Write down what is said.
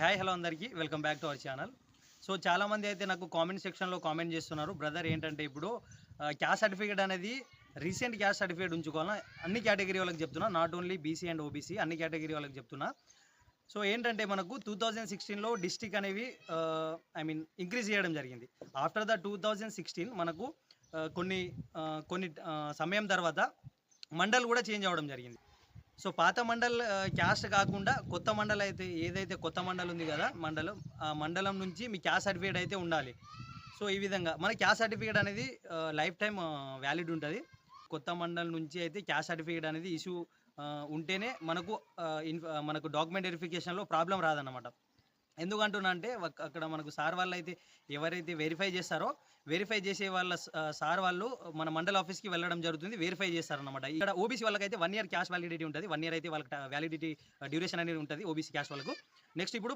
Hi hello అందరికీ welcome back to our channel. So చాలామంది అయితే నాకు కామెంట్ సెక్షన్లో కామెంట్ చేస్తున్నారు, బ్రదర్ ఏంటంటే ఇప్పుడు క్యాస్ట్ సర్టిఫికేట్ అనేది రీసెంట్ క్యాస్ట్ సర్టిఫికేట్ ఉంచుకోవాలా, అన్ని కేటగిరీ వాళ్ళకి చెప్తున్నా, not only BC and OBC అన్ని కేటగిరీ వాళ్ళకి చెప్తున్నా. సో ఏంటంటే మనకు 2016లో డిస్టిక్ అనేవి ఇంక్రీజ్ చేయడం జరిగింది. ఆఫ్టర్ ద 2016 మనకు కొన్ని సమయం తర్వాత మండల్ కూడా చేంజ్ అవ్వడం జరిగింది. సో పాత మండల్ క్యాస్ట్ కాకుండా కొత్త మండల్ అయితే ఏదైతే కొత్త మండల్ ఉంది కదా మండలం, ఆ మండలం నుంచి మీ క్యాస్ట్ సర్టిఫికేట్ అయితే ఉండాలి. సో ఈ విధంగా మన క్యాస్ట్ సర్టిఫికేట్ అనేది లైఫ్ టైం వ్యాలిడ్ ఉంటుంది. కొత్త మండల్ నుంచి అయితే క్యాస్ట్ సర్టిఫికేట్ అనేది ఇష్యూ ఉంటేనే మనకు డాక్యుమెంట్ వెరిఫికేషన్లో ప్రాబ్లం రాదన్నమాట. ఎందుకంటున్నా అంటే అక్కడ మనకు సార్ వాళ్ళు అయితే ఎవరైతే వెరిఫై చేస్తారో వెరిఫై చేసే వాళ్ళ సార్ వాళ్ళు మన మండల ఆఫీస్కి వెళ్ళడం జరుగుతుంది, వెరిఫై చేస్తారనమాట. ఇక్కడ ఓబీసీ వాళ్ళకైతే 1 year క్యాష్ వ్యాలిడిటీ ఉంటుంది, 1 year అయితే వాళ్ళకి వ్యాలిడిటీ డ్యూరేషన్ అనేది ఉంటుంది ఓబీసీ క్యాష్ వాళ్ళకు. నెక్స్ట్ ఇప్పుడు